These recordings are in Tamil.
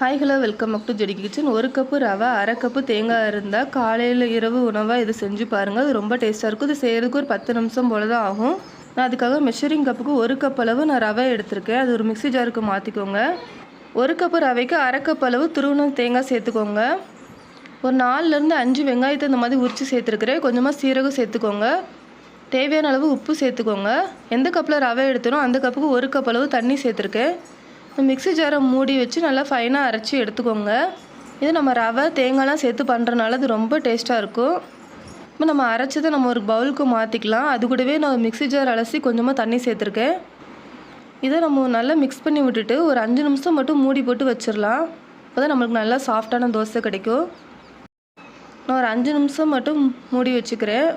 Hi hello welcome back to JD kitchen. 1 cup ரவை, அரை கப்பு தேங்காய் இருந்தால் காலையில் இரவு உணவாக இது செஞ்சு பாருங்கள். அது ரொம்ப டேஸ்ட்டாக இருக்கும். இது செய்கிறதுக்கு ஒரு 10 நிமிஷம் போல தான் ஆகும். நான் அதுக்காக மெஷரிங் கப்புக்கு 1 கப் அளவு நான் ரவை எடுத்திருக்கேன். அது ஒரு மிக்ஸி ஜாருக்கு மாற்றிக்கோங்க. 1 கப்பு ரவைக்கு அரை கப் அளவு துருவின தேங்காய் சேர்த்துக்கோங்க. ஒரு 4லேருந்து 5 வெங்காயத்தை இந்த மாதிரி உரித்து சேர்த்துருக்குறேன். கொஞ்சமாக சீரகம் சேர்த்துக்கோங்க. தேவையான அளவு உப்பு சேர்த்துக்கோங்க. எந்த கப்பில் ரவை எடுத்தனோ அந்த கப்புக்கு 1 கப் அளவு தண்ணி சேர்த்துருக்கேன். மிக்ஸி ஜாரை மூடி வச்சு நல்லா ஃபைனாக அரைச்சி எடுத்துக்கோங்க. இது நம்ம ரவை தேங்காய்லாம் சேர்த்து பண்ணுறனால அது ரொம்ப டேஸ்ட்டாக இருக்கும். இப்போ நம்ம அரைச்சதை நம்ம ஒரு பவுலுக்கு மாற்றிக்கலாம். அது கூடவே நான் மிக்ஸி ஜார் அலசி கொஞ்சமாக தண்ணி சேர்த்துருக்கேன். இதை நம்ம நல்லா மிக்ஸ் பண்ணி விட்டுட்டு ஒரு 5 நிமிஷம் மட்டும் மூடி போட்டு வச்சிடலாம். அப்போ தான் நம்மளுக்கு நல்லா சாஃப்டான தோசை கிடைக்கும். நான் ஒரு 5 நிமிஷம் மட்டும் மூடி வச்சுக்கிறேன்.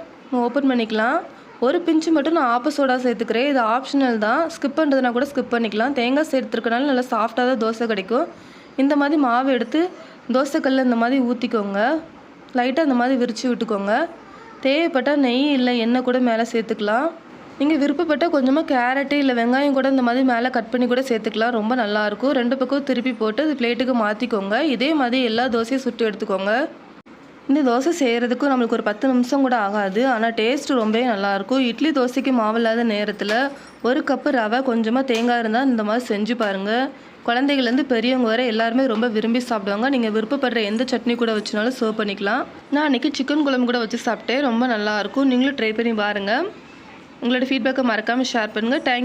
ஓப்பன் பண்ணிக்கலாம். ஒரு பிஞ்சு மட்டும் நான் ஆப்ப சோடா சேர்த்துக்கிறேன். இது ஆப்ஷனல் தான். ஸ்கிப் பண்ணுறதுனா கூட ஸ்கிப் பண்ணிக்கலாம். தேங்காய் சேர்த்துருக்கனால நல்லா சாஃப்டாக தான் தோசை கிடைக்கும். இந்த மாதிரி மாவு எடுத்து தோசைக்கல்லில் இந்த மாதிரி ஊற்றிக்கோங்க. லைட்டாக இந்த மாதிரி விரித்து விட்டுக்கோங்க. தேவைப்பட்டால் நெய் இல்லை எண்ணெய் கூட மேலே சேர்த்துக்கலாம். நீங்கள் விருப்பப்பட்டால் கொஞ்சமாக கேரட்டு இல்லை வெங்காயம் கூட இந்த மாதிரி மேலே கட் பண்ணி கூட சேர்த்துக்கலாம். ரொம்ப நல்லாயிருக்கும். 2 பக்கம் திருப்பி போட்டு அது பிளேட்டுக்கு மாற்றிக்கோங்க. இதே மாதிரி எல்லா தோசையும் சுட்டு எடுத்துக்கோங்க. இந்த தோசை செய்கிறதுக்கும் நம்மளுக்கு ஒரு 10 நிமிஷம் கூட ஆகாது. ஆனால் டேஸ்ட்டு ரொம்பவே நல்லாயிருக்கும். இட்லி தோசைக்கு மாவில்லாத நேரத்தில் 1 கப்பு ரவை கொஞ்சமாக தேங்காய் இருந்தால் இந்த மாதிரி செஞ்சு பாருங்கள். குழந்தைகள்லேருந்து பெரியவங்க வரை எல்லாருமே ரொம்ப விரும்பி சாப்பிடுவாங்க. நீங்கள் விருப்பப்படுற எந்த சட்னி கூட வச்சுனாலும் சர்வ் பண்ணிக்கலாம். நான் அன்றைக்கி சிக்கன் குழம்பு கூட வச்சு சாப்பிட்டேன். ரொம்ப நல்லாயிருக்கும். நீங்களும் ட்ரை பண்ணி பாருங்கள். உங்களோட ஃபீட்பேக்கை மறக்காமல் ஷேர் பண்ணுங்கள். தேங்க்யூ.